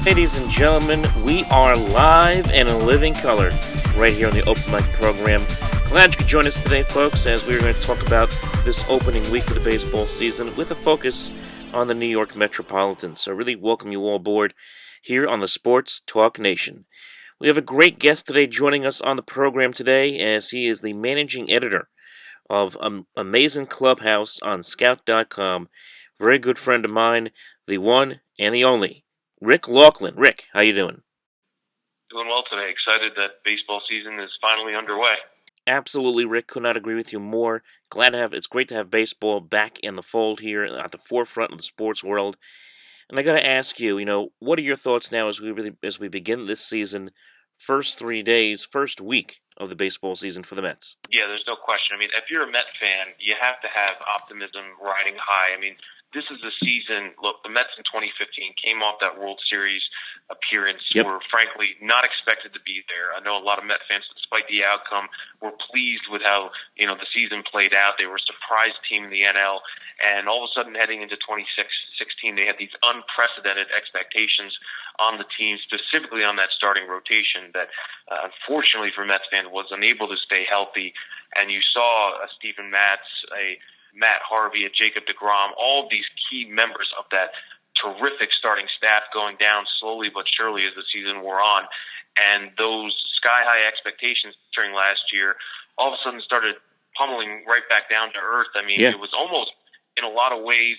Ladies and gentlemen, we are live and in living color right here on the Open Mic program. Glad you could join us today, folks, as we're going to talk about this opening week of the baseball season with a focus on the New York Metropolitans. So really welcome you all aboard here on the Sports Talk Nation. We have a great guest today joining us on the program today, as he is the managing editor of Amazin Clubhouse on Scout.com. Very good friend of mine, the one and the only, Rick Laughland. Rick, how you doing? Doing well today. Excited that baseball season is finally underway. Absolutely, Rick. Could not agree with you more. It's great to have baseball back in the fold here at the forefront of the sports world. And I got to ask you, what are your thoughts now as we begin this season? First 3 days, first week of the baseball season for the Mets. Yeah, there's no question. I mean, if you're a Met fan, you have to have optimism riding high. I mean, this is a season. Look, the Mets in 2015 came off that World Series appearance. Were frankly not expected to be there. I know a lot of Met fans, despite the outcome, were pleased with how the season played out. They were a surprise team in the NL, and all of a sudden, heading into 2016, they had these unprecedented expectations on the team, specifically on that starting rotation that, unfortunately for Mets fans, was unable to stay healthy. And you saw a Steven Matz, a Matt Harvey, a Jacob deGrom, all of these key members of that terrific starting staff going down slowly but surely as the season wore on. And those sky-high expectations during last year all of a sudden started pummeling right back down to earth. I mean, It was almost, in a lot of ways,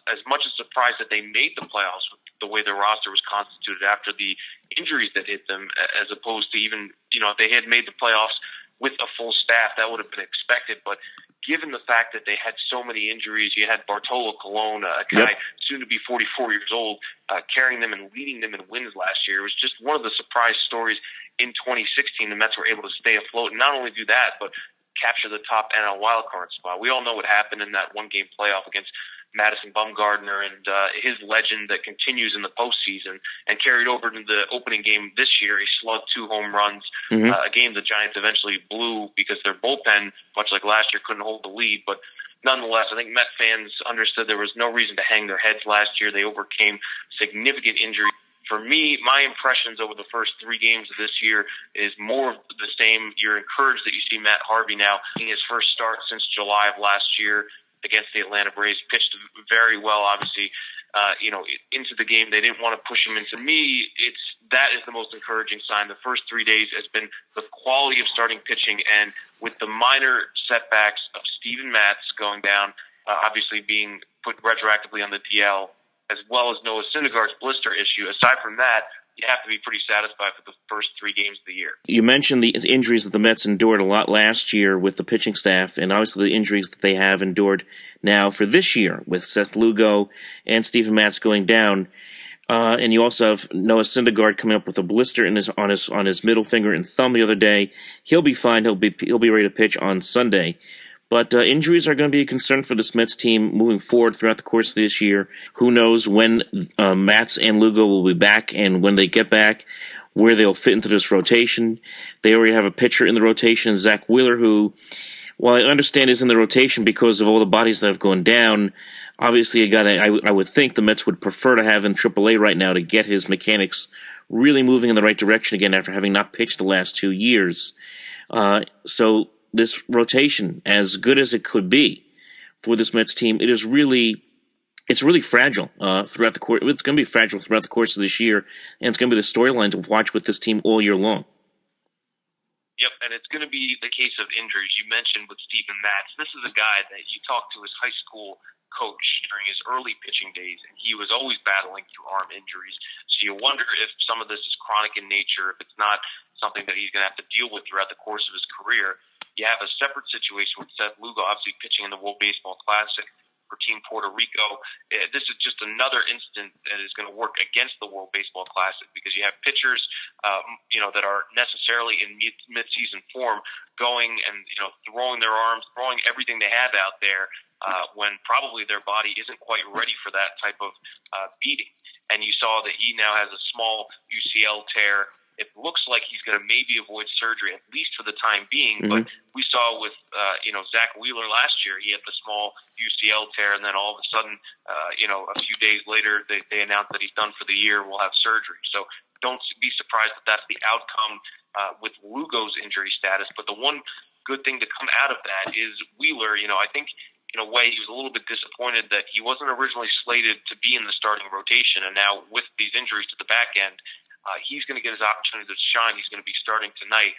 as much a surprise that they made the playoffs with the way their roster was constituted after the injuries that hit them, as opposed to even, if they had made the playoffs with a full staff, that would have been expected. But given the fact that they had so many injuries, you had Bartolo Colon, a guy soon to be 44 years old, carrying them and leading them in wins last year. It was just one of the surprise stories in 2016. The Mets were able to stay afloat and not only do that, but capture the top NL wildcard spot. We all know what happened in that one-game playoff against Madison Bumgarner and his legend that continues in the postseason and carried over to the opening game this year. He slugged 2 home runs, a game the Giants eventually blew because their bullpen, much like last year, couldn't hold the lead. But nonetheless, I think Met fans understood there was no reason to hang their heads last year. They overcame significant injury. For me, my impressions over the first 3 games of this year is more of the same. You're encouraged that you see Matt Harvey now in his first start since July of last year against the Atlanta Braves. Pitched very well, obviously, into the game. They didn't want to push him. And to me, that is the most encouraging sign. The first 3 days has been the quality of starting pitching, and with the minor setbacks of Steven Matz going down, obviously being put retroactively on the DL, as well as Noah Syndergaard's blister issue. Aside from that, you have to be pretty satisfied for the first 3 games of the year. You mentioned the injuries that the Mets endured a lot last year with the pitching staff, and obviously the injuries that they have endured now for this year with Seth Lugo and Steven Matz going down. And you also have Noah Syndergaard coming up with a blister on his middle finger and thumb the other day. He'll be fine. He'll be ready to pitch on Sunday. But injuries are going to be a concern for this Mets team moving forward throughout the course of this year. Who knows when Matz and Lugo will be back, and when they get back, where they'll fit into this rotation. They already have a pitcher in the rotation, Zach Wheeler, who, while I understand is in the rotation because of all the bodies that have gone down, obviously a guy that I would think the Mets would prefer to have in AAA right now to get his mechanics really moving in the right direction again after having not pitched the last 2 years. So this rotation, as good as it could be for this Mets team, it's really fragile throughout the course. It's going to be fragile throughout the course of this year, and it's going to be the storyline to watch with this team all year long. Yep, and it's going to be the case of injuries. You mentioned with Steven Matz. This is a guy that you talked to his high school coach during his early pitching days, and he was always battling through arm injuries. So you wonder if some of this is chronic in nature, if it's not something that he's going to have to deal with throughout the course of his career. You have a separate situation with Seth Lugo, obviously pitching in the World Baseball Classic for Team Puerto Rico. This is just another incident that is going to work against the World Baseball Classic, because you have pitchers, that are necessarily in mid-season form going and, throwing their arms, throwing everything they have out there when probably their body isn't quite ready for that type of beating. And you saw that he now has a small UCL tear It looks like he's going to maybe avoid surgery, at least for the time being. But we saw with, Zach Wheeler last year, he had the small UCL tear, and then all of a sudden, a few days later, they announced that he's done for the year and will have surgery. So don't be surprised that that's the outcome with Lugo's injury status. But the one good thing to come out of that is Wheeler, I think in a way he was a little bit disappointed that he wasn't originally slated to be in the starting rotation. And now with these injuries to the back end, he's going to get his opportunity to shine. He's going to be starting tonight.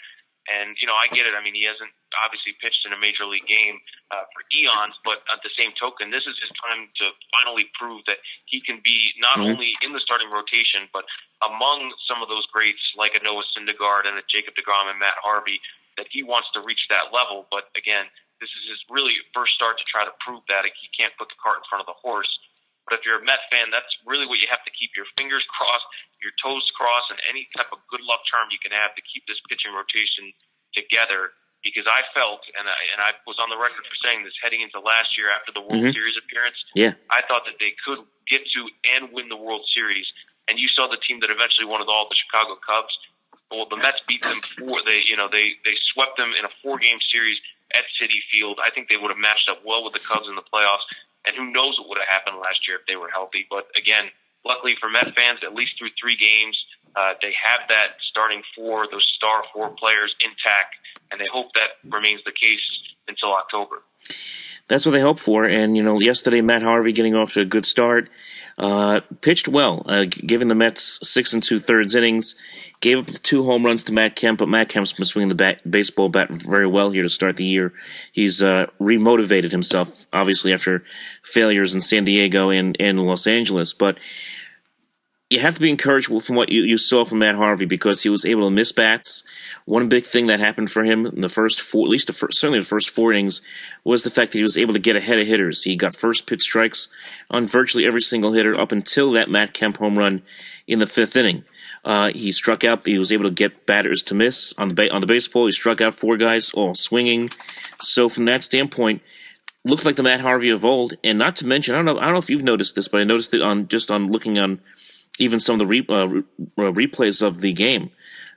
And, I get it. I mean, he hasn't obviously pitched in a major league game for eons, but at the same token, this is his time to finally prove that he can be not only in the starting rotation, but among some of those greats like a Noah Syndergaard and a Jacob deGrom and Matt Harvey, that he wants to reach that level. But again, this is his really first start to try to prove that. He can't put the cart in front of the horse. But if you're a Met fan, that's really what you have to keep your fingers crossed, your toes crossed, and any type of good luck charm you can have to keep this pitching rotation together. Because I felt, and I was on the record for saying this heading into last year after the World Series appearance, I thought that they could get to and win the World Series. And you saw the team that eventually won it all, the Chicago Cubs. Well, the Mets beat them they swept them in a 4-game series at Citi Field. I think they would have matched up well with the Cubs in the playoffs. And who knows what would have happened last year if they were healthy. But again, luckily for Met fans, at least through 3 games, they have that starting 4, those star 4 players intact, and they hope that remains the case until October. That's what they hope for. And, yesterday Matt Harvey getting off to a good start, pitched well, giving the Mets 6 2/3 innings, gave up 2 home runs to Matt Kemp, but Matt Kemp's been swinging the baseball bat very well here to start the year. He's remotivated himself, obviously, after failures in San Diego and Los Angeles. But you have to be encouraged from what you saw from Matt Harvey, because he was able to miss bats. One big thing that happened for him in the first 4, at least certainly the first 4 innings, was the fact that he was able to get ahead of hitters. He got first pitch strikes on virtually every single hitter up until that Matt Kemp home run in the 5th inning. He struck out. He was able to get batters to miss on the baseball. He struck out 4 guys, all swinging. So from that standpoint, looks like the Matt Harvey of old. And not to mention, I don't know if you've noticed this, but I noticed it on looking on even some of the replays of the game.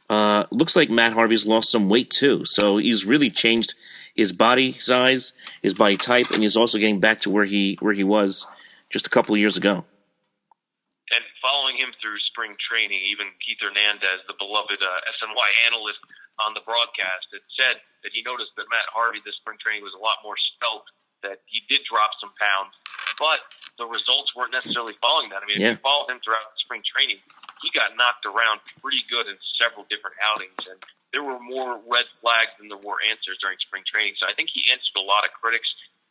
Looks like Matt Harvey's lost some weight too. So he's really changed his body size, his body type, and he's also getting back to where he was just a couple of years ago. And following him through spring training, even Keith Hernandez, the beloved SNY analyst on the broadcast, had said that he noticed that Matt Harvey this spring training was a lot more svelte, that he did drop some pounds, but the results weren't necessarily following that. I mean, if you followed him throughout spring training, he got knocked around pretty good in several different outings, and there were more red flags than there were answers during spring training. So I think he answered a lot of critics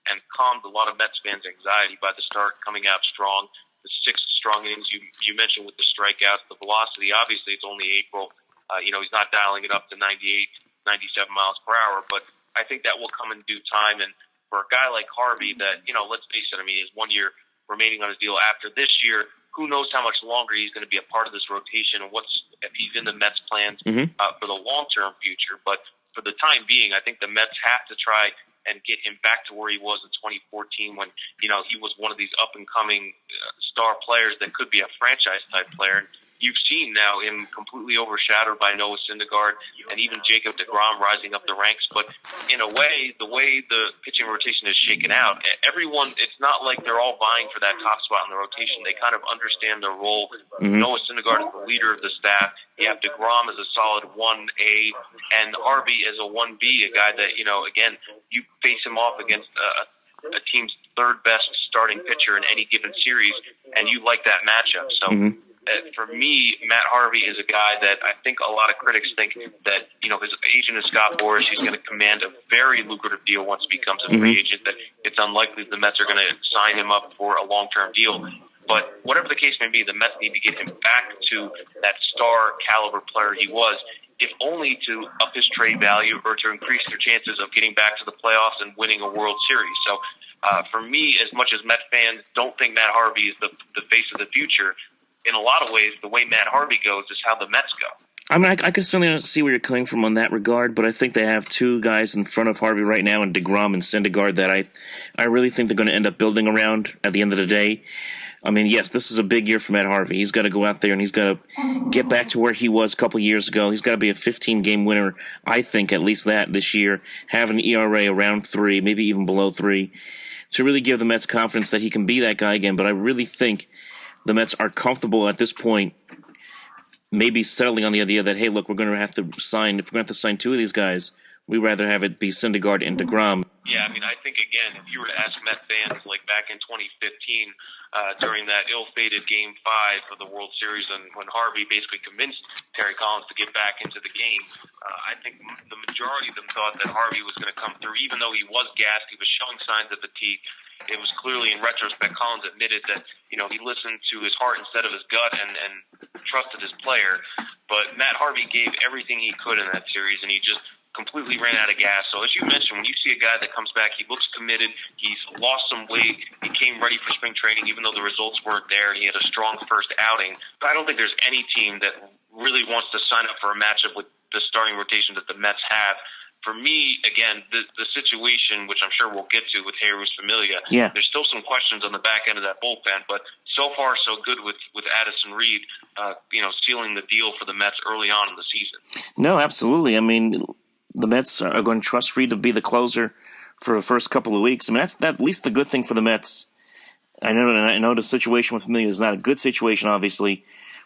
and calmed a lot of Mets fans' anxiety by the start, coming out strong. The 6 strong innings you mentioned with the strikeouts, the velocity, obviously it's only April. He's not dialing it up to 98, 97 miles per hour, but I think that will come in due time. And for a guy like Harvey that, let's face it, I mean, he has 1 year remaining on his deal after this year. Who knows how much longer he's going to be a part of this rotation, and if he's in the Mets' plans for the long-term future. But for the time being, I think the Mets have to try and get him back to where he was in 2014 when, he was one of these up-and-coming star players that could be a franchise-type player. And you've seen now him completely overshadowed by Noah Syndergaard and even Jacob deGrom rising up the ranks. But in a way, the way the pitching rotation is shaken out, everyone, it's not like they're all vying for that top spot in the rotation. They kind of understand their role. Noah Syndergaard is the leader of the staff. You have deGrom as a solid 1A, and Harvey as a 1B, a guy that, again, you face him off against a team's 3rd best starting pitcher in any given series, and you like that matchup. So for me, Matt Harvey is a guy that I think a lot of critics think that, his agent is Scott Boras. He's going to command a very lucrative deal once he becomes a free agent, that it's unlikely the Mets are going to sign him up for a long-term deal. But whatever the case may be, the Mets need to get him back to that star caliber player he was, if only to up his trade value or to increase their chances of getting back to the playoffs and winning a World Series. So for me, as much as Met fans don't think Matt Harvey is the face of the future, in a lot of ways, the way Matt Harvey goes is how the Mets go. I mean, I can certainly see where you're coming from on that regard, but I think they have two guys in front of Harvey right now, in DeGrom and Syndergaard, that I really think they're going to end up building around at the end of the day. I mean, yes, this is a big year for Matt Harvey. He's got to go out there and he's got to get back to where he was a couple years ago. He's got to be a 15-game winner, I think, at least that this year, have an ERA around 3, maybe even below 3, to really give the Mets confidence that he can be that guy again. But I really think the Mets are comfortable at this point, maybe settling on the idea that, hey, look, we're going to have to sign, if we're going to have to sign two of these guys, we'd rather have it be Syndergaard and DeGrom. Yeah, I mean, I think, again, if you were to ask Met fans, like back in 2015, during that ill-fated Game 5 of the World Series, and when Harvey basically convinced Terry Collins to get back into the game, I think the majority of them thought that Harvey was going to come through, even though he was gassed, he was showing signs of fatigue. It was clearly, in retrospect, Collins admitted that, he listened to his heart instead of his gut and trusted his player. But Matt Harvey gave everything he could in that series, and he just completely ran out of gas. So as you mentioned, when you see a guy that comes back, he looks committed, he's lost some weight, he came ready for spring training even though the results weren't there, and he had a strong first outing. But I don't think there's any team that really wants to sign up for a matchup with the starting rotation that the Mets have. For me, again, the situation, which I'm sure we'll get to with Harveys Familia, there's still some questions on the back end of that bullpen, but so far so good with Addison Reed, sealing the deal for the Mets early on in the season. No, absolutely. I mean, the Mets are going to trust Reed to be the closer for the first couple of weeks. I mean, that's at least the good thing for the Mets. I know the situation with Familia is not a good situation, obviously,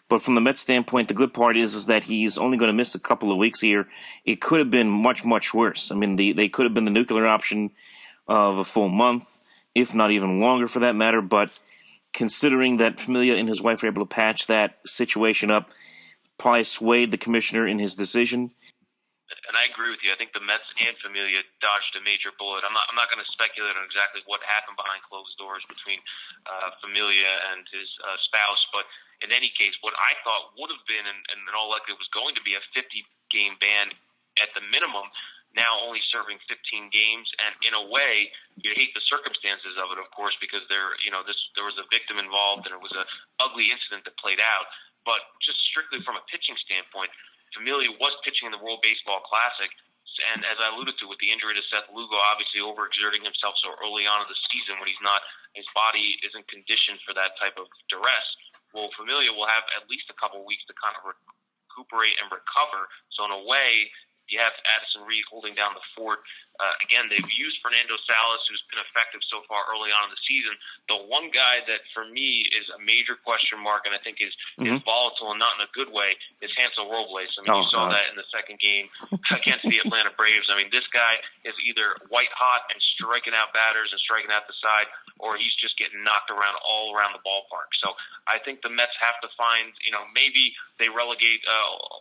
but from the Mets standpoint, the good part is that he's only going to miss a couple of weeks here. It could have been much, much worse. I mean, they could have been the nuclear option of a full month, if not even longer for that matter, but considering that Familia and his wife were able to patch that situation up, probably swayed the commissioner in his decision. And I agree with you. I think the Mets and Familia dodged a major bullet. I'm not going to speculate on exactly what happened behind closed doors between Familia and his spouse, but in any case, what I thought would have been, and in all likelihood was going to be, a 50-game ban at the minimum, now only serving 15 games. And in a way, you hate the circumstances of it, of course, because there was a victim involved and it was an ugly incident that played out. But just strictly from a pitching standpoint, Familia was pitching in the World Baseball Classic, and as I alluded to, with the injury to Seth Lugo, obviously overexerting himself so early on in the season when his body isn't conditioned for that type of duress. Well, Familia will have at least a couple of weeks to kind of recuperate and recover. So in a way, you have Addison Reed holding down the fort. Again, they've used Fernando Salas, who's been effective so far early on in the season. The one guy that, for me, is a major question mark and I think is volatile and not in a good way is Hansel Robles. I mean, you saw that in the second game against the Atlanta Braves. I mean, this guy is either white hot and striking out batters and striking out the side, or he's just getting knocked around all around the ballpark. So I think the Mets have to find, maybe they relegate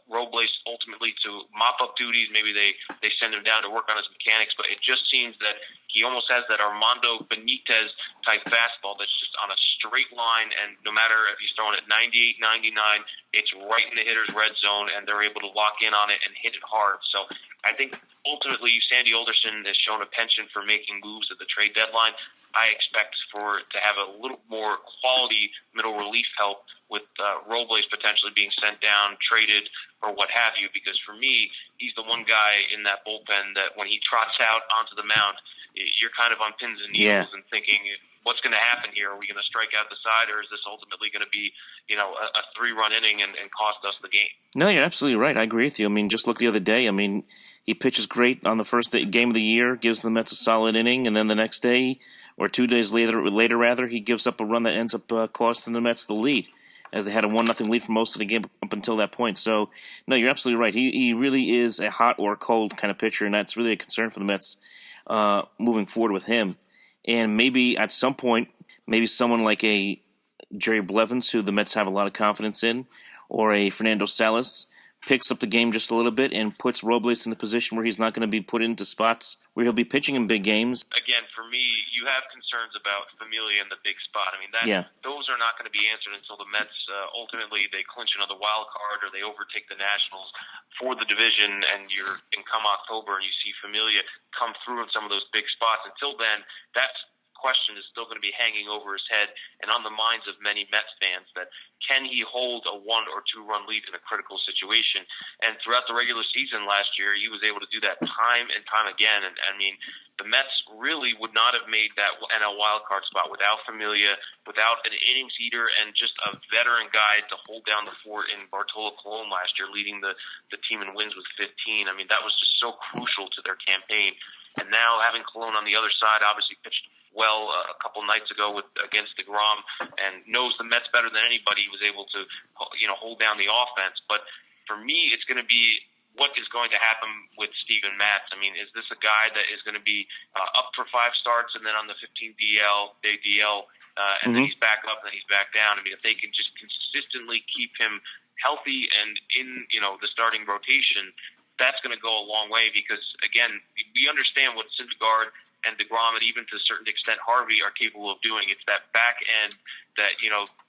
Robles ultimately to mop-up duties. Maybe they send him down to work on his mechanics. But it just seems that he almost has that Armando Benitez type fastball that's just on a straight line, and no matter if he's throwing at 98, 99, it's right in the hitter's red zone, and they're able to lock in on it and hit it hard. So I think ultimately Sandy Alderson has shown a penchant for making moves at the trade deadline. I expect to have a little more quality middle relief help with Robles potentially being sent down, traded, or what have you, because for me, he's the one guy in that bullpen that when he trots out onto the mound, you're kind of on pins and needles and thinking, what's going to happen here? Are we going to strike out the side, or is this ultimately going to be, a 3-run inning and cost us the game? No, you're absolutely right. I agree with you. I mean, just look the other day. I mean, he pitches great on the first game of the year, gives the Mets a solid inning, and then the next day, or 2 days later, he gives up a run that ends up costing the Mets the lead, as they had a 1-0 lead for most of the game up until that point. So, no, you're absolutely right. He really is a hot or cold kind of pitcher, and that's really a concern for the Mets moving forward with him. And maybe at some point, maybe someone like a Jerry Blevins, who the Mets have a lot of confidence in, or a Fernando Salas, picks up the game just a little bit and puts Robles in a position where he's not going to be put into spots where he'll be pitching in big games. Again, for me, you have concerns about Familia in the big spot. I mean, those are not going to be answered until the Mets ultimately they clinch another wild card or they overtake the Nationals for the division, and you're in come October and you see Familia come through in some of those big spots. Until then, that's question is still going to be hanging over his head and on the minds of many Mets fans, that can he hold a 1 or 2 run lead in a critical situation? And throughout the regular season last year, he was able to do that time and time again. And I mean, the Mets really would not have made that NL wildcard spot without Familia, without an innings eater, and just a veteran guy to hold down the fort in Bartolo Colon last year, leading the team in wins with 15. I mean, that was just so crucial to their campaign. And now having Colon on the other side, obviously pitched well a couple nights ago against DeGrom, and knows the Mets better than anybody. He was able to, hold down the offense. But for me, it's going to be what is going to happen with Steven Matz. I mean, is this a guy that is going to be up for 5 starts and then on the 15 day DL, and then he's back up and then he's back down? I mean, if they can just consistently keep him healthy and in, the starting rotation, that's going to go a long way, because, again, we understand what Syndergaard and DeGrom, and even to a certain extent Harvey, are capable of doing. It's that back end that,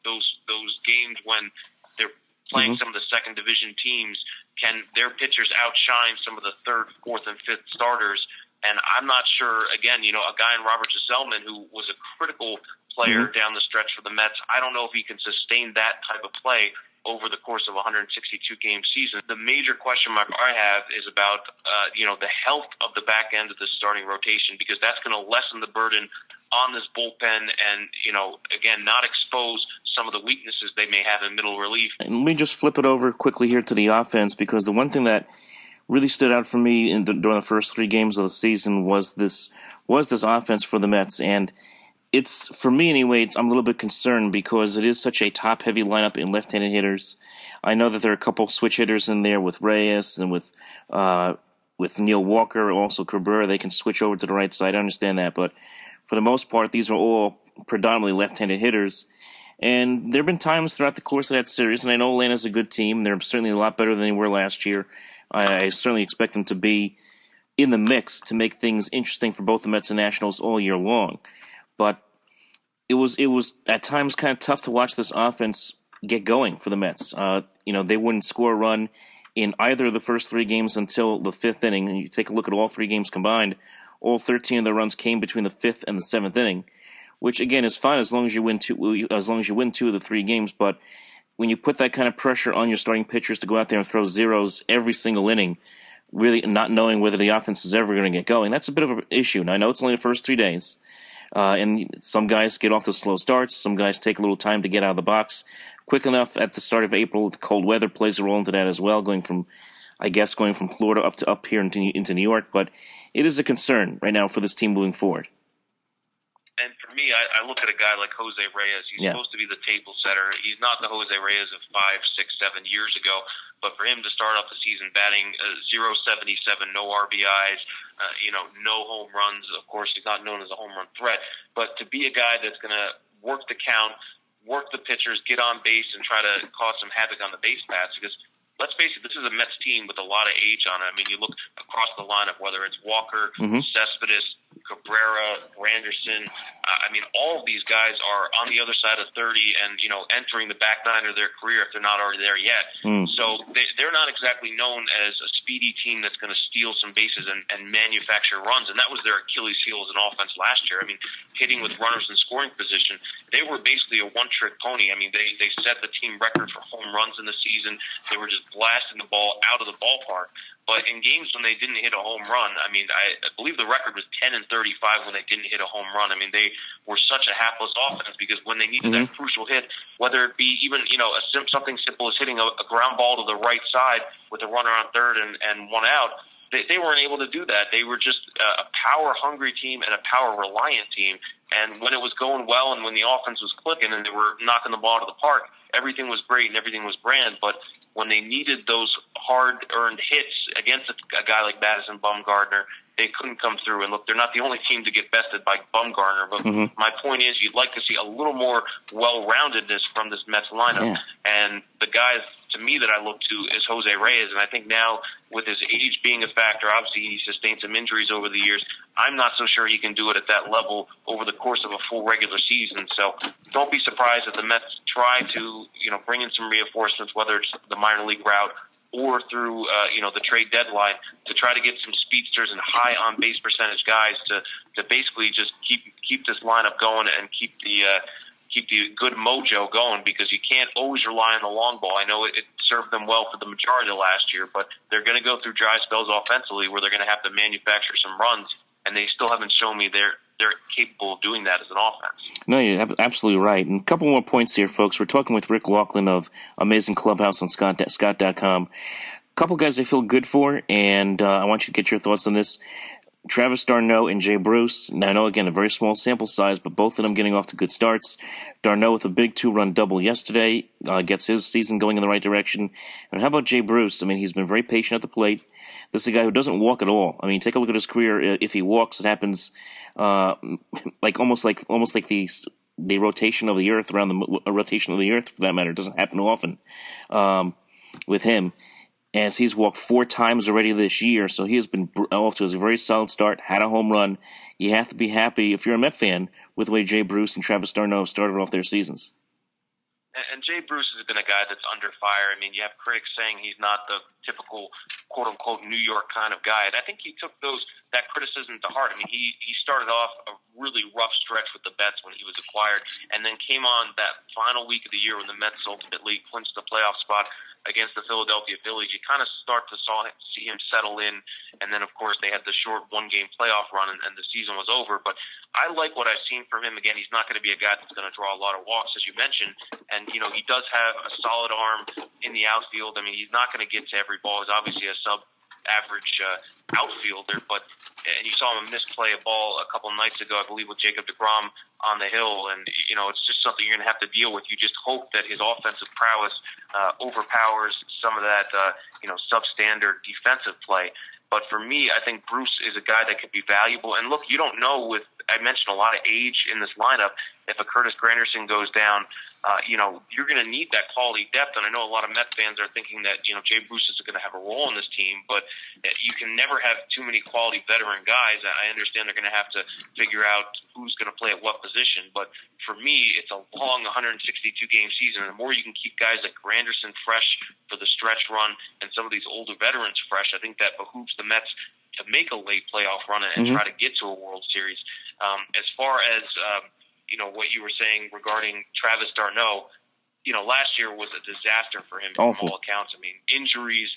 those games when they're playing some of the second division teams, can their pitchers outshine some of the 3rd, 4th, and 5th starters? And I'm not sure, again, a guy in Robert Gsellman, who was a critical player down the stretch for the Mets, I don't know if he can sustain that type of play over the course of a 162-game season. The major question mark I have is about, the health of the back end of the starting rotation, because that's going to lessen the burden on this bullpen and, again, not expose some of the weaknesses they may have in middle relief. And let me just flip it over quickly here to the offense, because the one thing that really stood out for me during the first 3 games of the season was this offense for the Mets. And it's, for me anyway, I'm a little bit concerned because it is such a top-heavy lineup in left-handed hitters. I know that there are a couple switch hitters in there with Reyes and with Neil Walker, also Cabrera. They can switch over to the right side. I understand that, but for the most part, these are all predominantly left-handed hitters. And there have been times throughout the course of that series, and I know Atlanta's a good team. They're certainly a lot better than they were last year. I certainly expect them to be in the mix to make things interesting for both the Mets and Nationals all year long. But it was at times kind of tough to watch this offense get going for the Mets. They wouldn't score a run in either of the first 3 games until the 5th inning. And you take a look at all 3 games combined, all 13 of the runs came between the 5th and the 7th inning, which again is fine as long as you win 2 of the 3 games. But when you put that kind of pressure on your starting pitchers to go out there and throw zeros every single inning, really not knowing whether the offense is ever going to get going, that's a bit of an issue. And I know it's only the first 3 days. And some guys get off the slow starts. Some guys take a little time to get out of the box quick enough. At the start of April, the cold weather plays a role into that as well, going from Florida up here into New York. But it is a concern right now for this team moving forward. And for me, I look at a guy like Jose Reyes. He's supposed to be the table setter. He's not the Jose Reyes of 5, 6, 7 years ago. But for him to start off the season batting .077, no RBIs, no home runs. Of course, he's not known as a home run threat. But to be a guy that's going to work the count, work the pitchers, get on base, and try to cause some havoc on the base paths, because let's face it, this is a Mets team with a lot of age on it. I mean, you look across the lineup, whether it's Walker, Cespedes, Cabrera, Granderson. I mean, all of these guys are on the other side of 30 and, entering the back 9 of their career if they're not already there yet. So they're not exactly known as a speedy team that's going to steal some bases and manufacture runs. And that was their Achilles heel as an offense last year. I mean, hitting with runners in scoring position, they were basically a one-trick pony. I mean, they set the team record for home runs in the season. They were just blasting the ball out of the ballpark. But in games when they didn't hit a home run, I mean, I believe the record was 10-35 when they didn't hit a home run. I mean, they were such a hapless offense, because when they needed that crucial hit, whether it be even, something simple as hitting a ground ball to the right side with a runner on third and 1 out, they weren't able to do that. They were just a power-hungry team and a power-reliant team. And when it was going well and when the offense was clicking and they were knocking the ball to the park, everything was great and everything was grand. But when they needed those hard-earned hits against a guy like Madison Bumgarner, they couldn't come through. And look, they're not the only team to get bested by Bumgarner, but my point is you'd like to see a little more well-roundedness from this Mets lineup. And the guys, to me, that I look to is Jose Reyes, and I think now with his age being a factor, obviously he sustained some injuries over the years. I'm not so sure he can do it at that level over the course of a full regular season. So don't be surprised if the Mets try to, bring in some reinforcements, whether it's the minor league route or through the trade deadline to try to get some speedsters and high on base percentage guys to basically just keep this lineup going and keep the good mojo going, because you can't always rely on the long ball. I know it served them well for the majority of last year, but they're going to go through dry spells offensively where they're going to have to manufacture some runs, and they still haven't shown me they're capable of doing that as an offense. No, you're absolutely right. And a couple more points here, folks. We're talking with Rick Laughland of Amazin Clubhouse on Scott.com. A couple guys I feel good for, and I want you to get your thoughts on this. Travis d'Arnaud and Jay Bruce. Now, I know, again, a very small sample size, but both of them getting off to good starts. d'Arnaud with a big 2-run double yesterday, gets his season going in the right direction. And how about Jay Bruce? I mean, he's been very patient at the plate. This is a guy who doesn't walk at all. I mean, take a look at his career. If he walks, it happens almost like the rotation of the Earth around the rotation of the Earth, for that matter. It doesn't happen often with him, as he's walked 4 times already this year. So he has been off to a very solid start, had a home run. You have to be happy, if you're a Met fan, with the way Jay Bruce and Travis d'Arnaud started off their seasons. And Jay Bruce has been a guy that's under fire. I mean, you have critics saying he's not the typical quote-unquote New York kind of guy. And I think he took that criticism to heart. I mean, he started off a really rough stretch with the Mets when he was acquired, and then came on that final week of the year when the Mets ultimately clinched the playoff spot against the Philadelphia Phillies. You kind of start to see him settle in, and then, of course, they had the short one-game playoff run, and the season was over. But I like what I've seen from him. Again, he's not going to be a guy that's going to draw a lot of walks, as you mentioned, and, he does have a solid arm in the outfield. I mean, he's not going to get to every ball. He's obviously a sub-average outfielder, and you saw him misplay a ball a couple of nights ago, I believe, with Jacob deGrom on the hill, and, it's just something you're going to have to deal with. You just hope that his offensive prowess overpowers some of that, substandard defensive play. But for me, I think Bruce is a guy that could be valuable. And look, you don't know I mentioned a lot of age in this lineup. If a Curtis Granderson goes down, you're going to need that quality depth. And I know a lot of Met fans are thinking that, Jay Bruce is going to have a role in this team, but you can never have too many quality veteran guys. I understand they're going to have to figure out who's going to play at what position. But for me, it's a long 162-game season. And the more you can keep guys like Granderson fresh for the stretch run and some of these older veterans fresh, I think that behooves the Mets to make a late playoff run and try to get to a World Series. As far as what you were saying regarding Travis d'Arnaud, last year was a disaster for him from all accounts. I mean, injuries,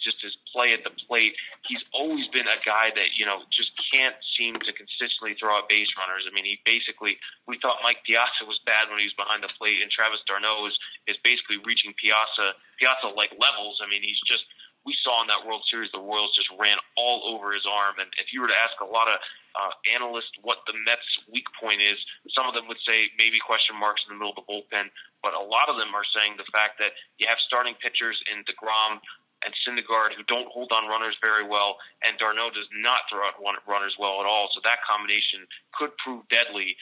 just his play at the plate. He's always been a guy that, just can't seem to consistently throw out base runners. I mean, we thought Mike Piazza was bad when he was behind the plate, and Travis d'Arnaud is basically reaching Piazza-like levels. I mean, we saw in that World Series, the Royals just ran all over his arm. And if you were to ask a lot of analysts what the Mets' weak point is, some of them would say maybe question marks in the middle of the bullpen. But a lot of them are saying the fact that you have starting pitchers in deGrom and Syndergaard who don't hold on runners very well, and d'Arnaud does not throw out runners well at all. So that combination could prove deadly,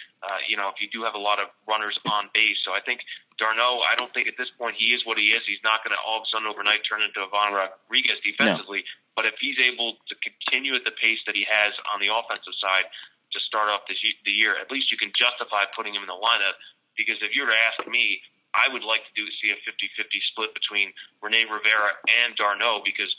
if you do have a lot of runners on base. So I think d'Arnaud, I don't think at this point he is what he is. He's not going to all of a sudden overnight turn into Ivan Rodriguez defensively. No. But if he's able to continue at the pace that he has on the offensive side to start off the year, at least you can justify putting him in the lineup. Because if you were to ask me, I would like to see a 50-50 split between Rene Rivera and d'Arnaud, because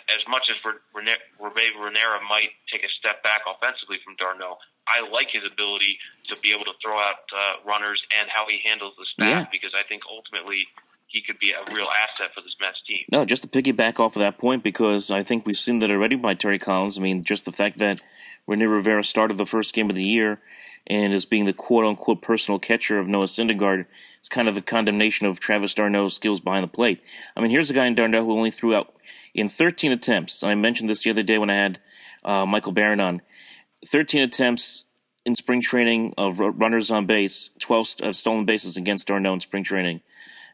as much as Rene Rivera might take a step back offensively from d'Arnaud, I like his ability to be able to throw out runners and how he handles the staff, because I think ultimately he could be a real asset for this Mets team. No, just to piggyback off of that point, because I think we've seen that already by Terry Collins. I mean, just the fact that Rene Rivera started the first game of the year and is being the quote-unquote personal catcher of Noah Syndergaard, it's kind of a condemnation of Travis d'Arnaud's skills behind the plate. I mean, here's a guy in d'Arnaud who only threw out in 13 attempts. And I mentioned this the other day when I had Michael Barron on. 13 attempts in spring training of runners on base, 12 stolen bases against d'Arnaud in spring training.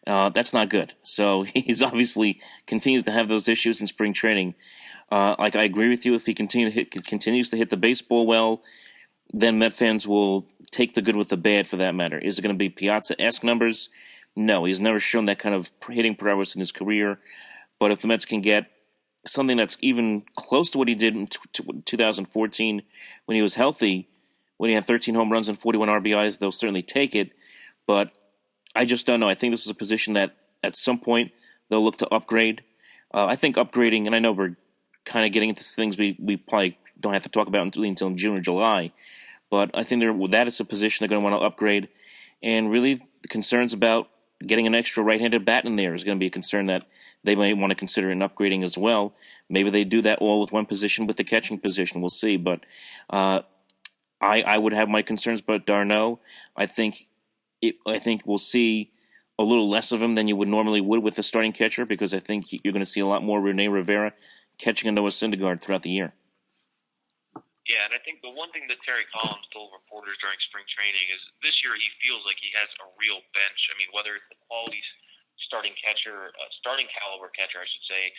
That's not good. So he's obviously continues to have those issues in spring training. I agree with you. If he continues to hit the baseball well, then Met fans will take the good with the bad, for that matter. Is it going to be Piazza-esque numbers? No, he's never shown that kind of hitting prowess in his career. But if the Mets can get something that's even close to what he did in 2014 when he was healthy, when he had 13 home runs and 41 RBIs, they'll certainly take it. But I just don't know. I think this is a position that at some point they'll look to upgrade. I think upgrading, and I know we're kind of getting into things we probably don't have to talk about until June or July, but I think that is a position they're going to want to upgrade. And really, the concerns about getting an extra right-handed bat in there is going to be a concern that they may want to consider in upgrading as well. Maybe they do that all with one position with the catching position. We'll see. But I would have my concerns about d'Arnaud. I think we'll see a little less of him than you would normally with the starting catcher, because I think you're going to see a lot more Rene Rivera catching a Noah Syndergaard throughout the year. Yeah, and I think the one thing that Terry Collins told reporters during spring training is this year he feels like he has a real bench. I mean, whether it's the quality starting caliber catcher, I should say,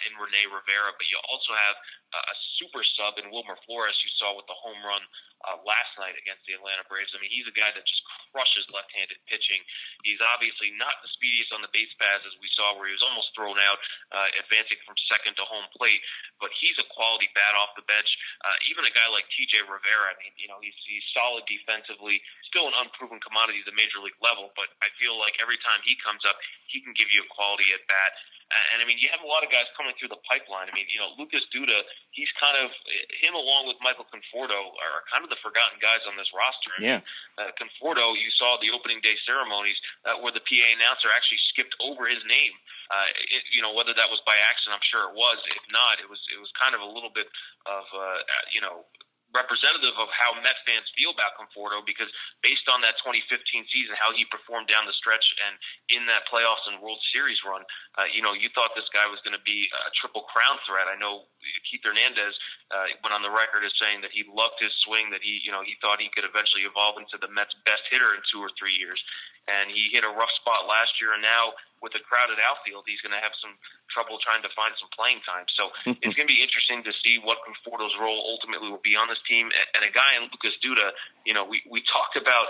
in Rene Rivera, but you also have a super sub in Wilmer Flores, you saw with the home run last night against the Atlanta Braves. I mean, he's a guy that just crushes left-handed pitching. He's obviously not the speediest on the base paths, as we saw, where he was almost thrown out, advancing from second to home plate, but he's a quality bat off the bench. Even a guy like TJ Rivera, I mean, he's solid defensively, still an unproven commodity at the major league level, but I feel like every time he comes up, he can give you a quality at bat. And I mean, you have a lot of guys coming through the pipeline. I mean, Lucas Duda, he's kind of, him along with Michael Conforto are kind of the forgotten guys on this roster. Yeah. Conforto, you saw the opening day ceremonies where the PA announcer actually skipped over his name. Whether that was by accident, I'm sure it was. If not, it was kind of a little bit of, representative of how Met fans feel about Conforto, because based on that 2015 season, how he performed down the stretch and in that playoffs and World Series run, you thought this guy was going to be a triple crown threat. I know Keith Hernandez went on the record as saying that he loved his swing, that he thought he could eventually evolve into the Mets' best hitter in 2 or 3 years. And he hit a rough spot last year, and now with a crowded outfield, he's going to have some trouble trying to find some playing time. So it's going to be interesting to see what Conforto's role ultimately will be on this team. And a guy in Lucas Duda, we talked about,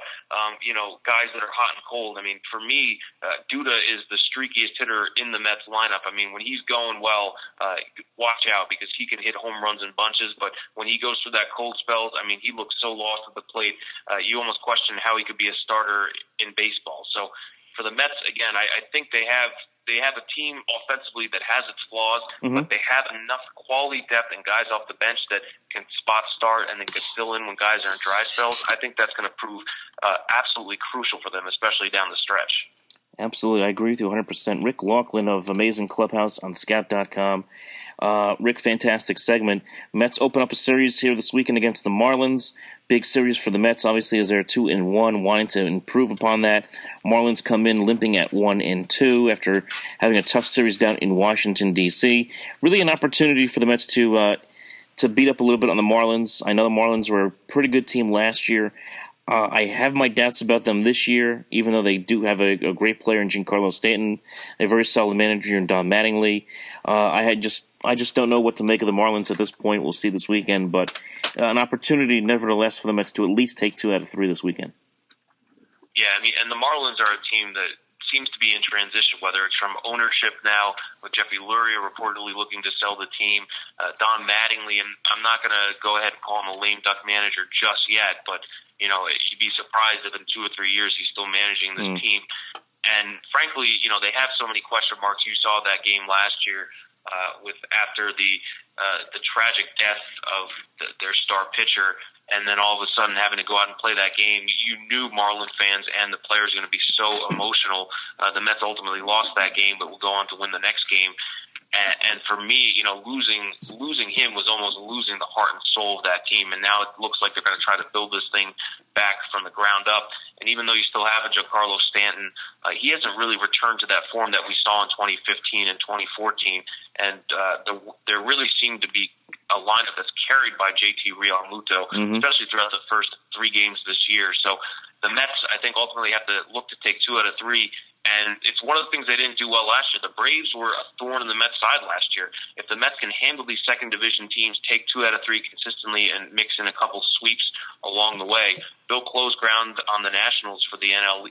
guys that are hot and cold. I mean, for me, Duda is the streakiest hitter in the Mets lineup. I mean, when he's going well, watch out, because he can hit home runs in bunches. But when he goes through that cold spells, I mean, he looks so lost at the plate. You almost question how he could be a starter in baseball. So for the Mets, again, I think they have a team offensively that has its flaws, but they have enough quality depth and guys off the bench that can spot start and then can fill in when guys are in dry spells. I think that's going to prove absolutely crucial for them, especially down the stretch. Absolutely, I agree with you 100%. Rick Laughland of Amazin Clubhouse on Scout.com. Rick, fantastic segment. Mets open up a series here this weekend against the Marlins. Big series for the Mets, obviously, as they're 2-1, wanting to improve upon that. Marlins come in limping at 1-2 after having a tough series down in Washington, D.C. Really an opportunity for the Mets to beat up a little bit on the Marlins. I know the Marlins were a pretty good team last year. I have my doubts about them this year, even though they do have a great player in Giancarlo Stanton, a very solid manager in Don Mattingly. I just don't know what to make of the Marlins at this point. We'll see this weekend, but an opportunity, nevertheless, for the Mets to at least take 2 out of 3 this weekend. Yeah, I mean, and the Marlins are a team that seems to be in transition, whether it's from ownership now, with Jeffrey Luria reportedly looking to sell the team, Don Mattingly, and I'm not going to go ahead and call him a lame duck manager just yet, but you'd be surprised if in 2 or 3 years he's still managing this team. And frankly, they have so many question marks. You saw that game last year after the tragic death of their star pitcher, and then all of a sudden having to go out and play that game. You knew Marlin fans and the players were going to be so emotional. The Mets ultimately lost that game, but will go on to win the next game. And for me, losing him was almost losing the heart and soul of that team. And now it looks like they're going to try to build this thing back from the ground up. And even though you still have a Giancarlo Stanton, he hasn't really returned to that form that we saw in 2015 and 2014. And there really seemed to be a lineup that's carried by JT Realmuto, especially throughout the first 3 games this year. So the Mets, I think, ultimately have to look to take 2 out of 3. And it's one of the things they didn't do well last year. The Braves were a thorn in the Mets' side last year. If the Mets can handle these second division teams, take 2 out of 3 consistently, and mix in a couple sweeps along the way, they'll close ground on the Nationals for the NL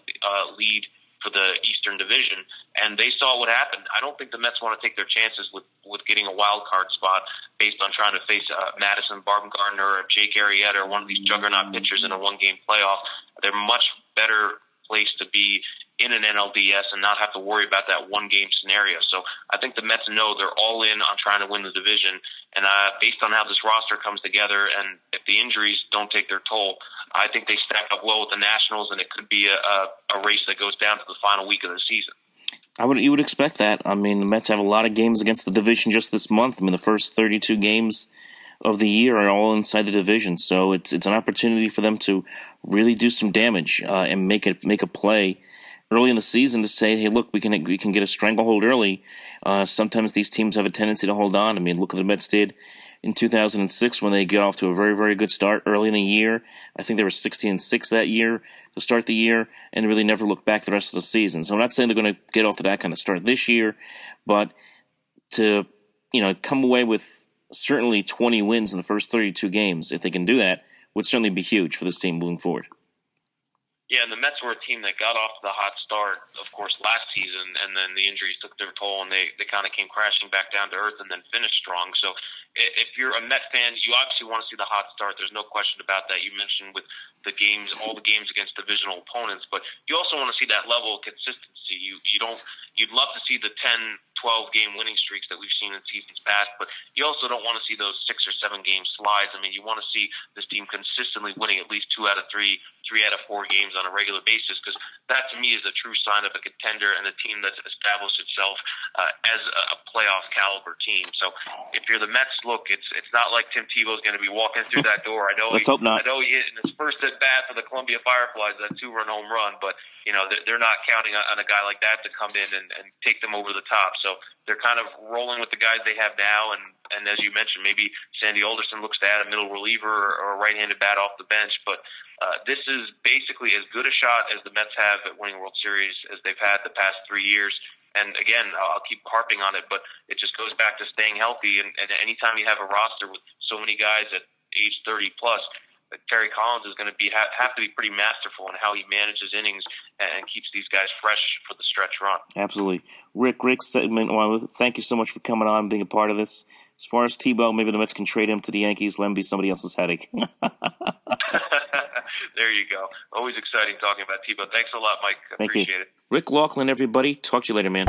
lead for the Eastern Division. And they saw what happened. I don't think the Mets want to take their chances with getting a wild card spot based on trying to face Madison Bumgarner or Jake Arrieta or one of these juggernaut pitchers in a 1-game playoff. They're much better place to be in an NLDS and not have to worry about that one-game scenario. So I think the Mets know they're all in on trying to win the division. And based on how this roster comes together, and if the injuries don't take their toll, I think they stack up well with the Nationals, and it could be a race that goes down to the final week of the season. You would expect that. I mean, the Mets have a lot of games against the division just this month. I mean, the first 32 games of the year are all inside the division, so it's an opportunity for them to really do some damage and make a play early in the season to say, hey, look, we can get a stranglehold early. Sometimes these teams have a tendency to hold on. I mean, look what the Mets did in 2006 when they got off to a very, very good start early in the year. I think they were 16-6 that year to start the year and really never looked back the rest of the season. So I'm not saying they're going to get off to that kind of start this year, but to come away with certainly 20 wins in the first 32 games, if they can do that, would certainly be huge for this team moving forward. Yeah, and the Mets were a team that got off to the hot start, of course, last season, and then the injuries took their toll, and they kind of came crashing back down to earth and then finished strong. So if you're a Met fan, you obviously want to see the hot start. There's no question about that. You mentioned with the games, all the games against divisional opponents, but you also want to see that level of consistency. You'd love to see the 10, 12-game winning streaks that we've seen in seasons past, but you also don't want to see those 6 or 7 game slides. I mean, you want to see this team consistently winning at least 2 out of 3, 3 out of 4 games on a regular basis, because that to me is a true sign of a contender and a team that's established itself as a playoff caliber team. So if you're the Mets, look, it's not like Tim Tebow's going to be walking through that door. I know Let's hope not. I know he hit in his first at bat for the Columbia Fireflies, that 2-run home run, but they're not counting on a guy like that to come in and take them over the top. So they're kind of rolling with the guys they have now, and as you mentioned, maybe Sandy Alderson looks to add a middle reliever or a right-handed bat off the bench, but this is basically as good a shot as the Mets have at winning World Series as they've had the past 3 years. And again, I'll keep harping on it, but it just goes back to staying healthy. And anytime you have a roster with so many guys at age 30 plus, Terry Collins is going to have to be pretty masterful in how he manages innings and keeps these guys fresh for the stretch run. Absolutely. Rick, great segment. Well, thank you so much for coming on and being a part of this. As far as Tebow, maybe the Mets can trade him to the Yankees, let him be somebody else's headache. There you go. Always exciting talking about Tebow. Thanks a lot, Mike. Thank Appreciate you. it. Rick Laughland, everybody. Talk to you later, man.